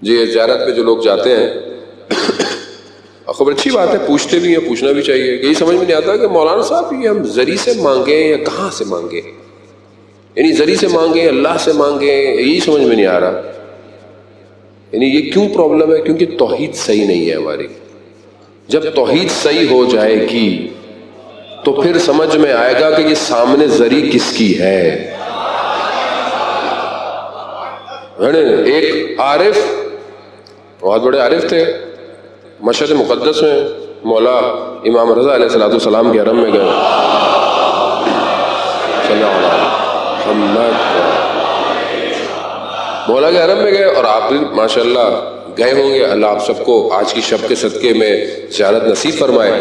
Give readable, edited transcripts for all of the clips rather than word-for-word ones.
جی زیارت پہ جو لوگ جاتے ہیں خبر اچھی بات ہے، پوچھتے بھی ہیں، پوچھنا بھی چاہیے. یہی سمجھ میں نہیں آتا کہ مولانا صاحب یہ ہم زری سے مانگیں یا کہاں سے مانگیں، یعنی زری سے مانگیں اللہ سے مانگیں، یہی سمجھ میں نہیں آ رہا. یعنی یہ کیوں پرابلم ہے؟ کیونکہ توحید صحیح نہیں ہے ہماری. جب توحید صحیح ہو جائے گی تو پھر سمجھ میں آئے گا کہ یہ سامنے زری کس کی ہے. ایک عارف، بہت بڑے عارف تھے، مشہد مقدس میں مولا امام رضا علیہ السلام کے حرم میں گئے. صلی اللہ علیہ محمد، مولا کے حرم میں گئے اور آپ بھی ماشاءاللہ گئے ہوں گے. اللہ آپ سب کو آج کی شب کے صدقے میں زیارت نصیب فرمائے.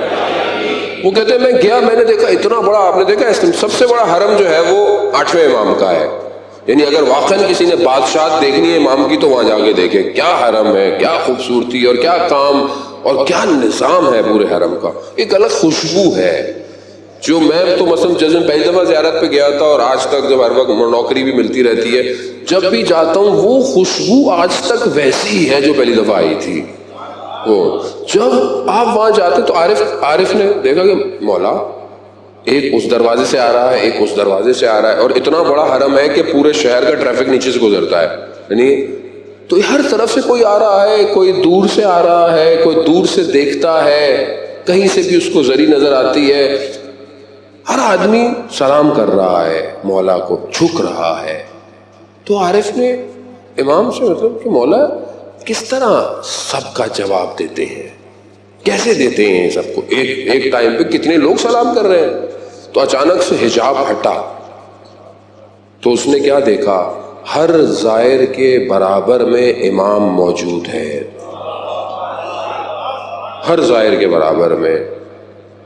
وہ کہتے ہیں میں گیا، میں نے دیکھا اتنا بڑا، آپ نے دیکھا سب سے بڑا حرم جو ہے وہ 8ویں امام کا ہے. یعنی اگر واقعاً کسی نے بادشاہت دیکھنی ہے امام کی تو وہاں جا کے دیکھے کیا حرم ہے، کیا خوبصورتی اور کیا کام اور کیا نظام ہے پورے حرم کا. ایک الگ خوشبو ہے جو میں تو مثلا جس دن پہلی دفعہ زیارت پہ گیا تھا اور آج تک جب ہر وقت نوکری بھی ملتی رہتی ہے، جب بھی جاتا ہوں وہ خوشبو آج تک ویسی ہی ہے جو پہلی دفعہ آئی تھی. وہ جب آپ وہاں جاتے تو عارف نے دیکھا کہ مولا ایک اس دروازے سے آ رہا ہے، ایک اس دروازے سے آ رہا ہے، اور اتنا بڑا حرم ہے کہ پورے شہر کا ٹریفک نیچے سے گزرتا ہے. یعنی تو ہر طرف سے کوئی آ رہا ہے، کوئی دور سے آ رہا ہے، کوئی دور سے دیکھتا ہے، کہیں سے بھی اس کو زری نظر آتی ہے. ہر آدمی سلام کر رہا ہے، مولا کو جھک رہا ہے. تو عارف نے امام سے مطلب کہ مولا کس طرح سب کا جواب دیتے ہیں، کیسے دیتے ہیں سب کو، ایک ٹائم پہ کتنے لوگ سلام کر رہے ہیں. تو اچانک سے حجاب ہٹا تو اس نے کیا دیکھا، ہر زائر کے برابر میں امام موجود ہے. ہر زائر کے برابر میں،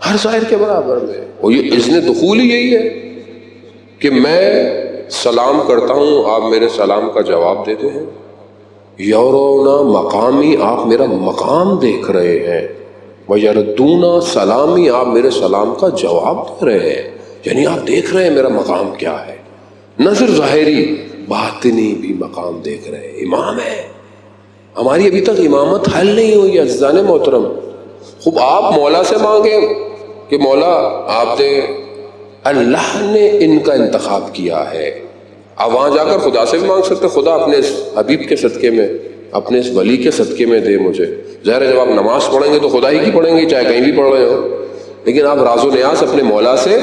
ہر زائر کے برابر میں. اور یہ اذن دخول ہی یہی ہے کہ میں سلام کرتا ہوں، آپ میرے سلام کا جواب دیتے ہیں. یورونا مقامی، آپ میرا مقام دیکھ رہے ہیں. وَيَرَدُّونَ سلامی، آپ میرے سلام کا جواب دے رہے ہیں. یعنی آپ دیکھ رہے ہیں میرا مقام کیا ہے. نہ صرف ظاہری، باطنی بھی مقام دیکھ رہے ہیں. امام ہے. ہماری ابھی تک امامت حل نہیں ہوئی عزیزان محترم. خوب آپ مولا سے مانگیں کہ مولا آپ دے، اللہ نے ان کا انتخاب کیا ہے. آپ وہاں جا کر خدا سے بھی مانگ سکتے، خدا اپنے اس حبیب کے صدقے میں، اپنے اس ولی کے صدقے میں دے مجھے. ظاہر ہے جب آپ نماز پڑھیں گے تو خدا ہی کی پڑھیں گے، چاہے کہیں بھی پڑھ رہے ہو، لیکن آپ راز و نیاز اپنے مولا سے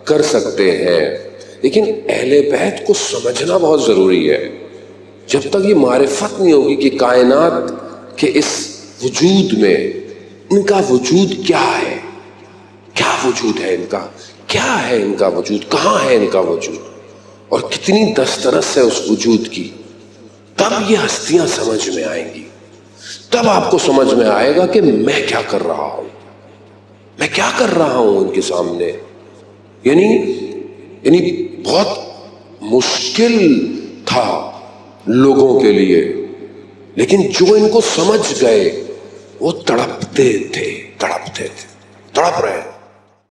کر سکتے ہیں. لیکن اہل بیت کو سمجھنا بہت ضروری ہے. جب تک یہ معرفت نہیں ہوگی کہ کائنات کے اس وجود میں ان کا وجود کیا ہے، کیا وجود ہے ان کا، کیا ہے ان کا وجود، کہاں ہے ان کا وجود، اور کتنی دسترس ہے اس وجود کی، تب یہ ہستیاں سمجھ میں آئیں گی. تب آپ کو سمجھ میں آئے گا کہ میں کیا کر رہا ہوں، میں کیا کر رہا ہوں ان کے سامنے. یعنی بہت مشکل تھا لوگوں کے لیے، لیکن جو ان کو سمجھ گئے وہ تڑپتے تھے، تڑپ رہے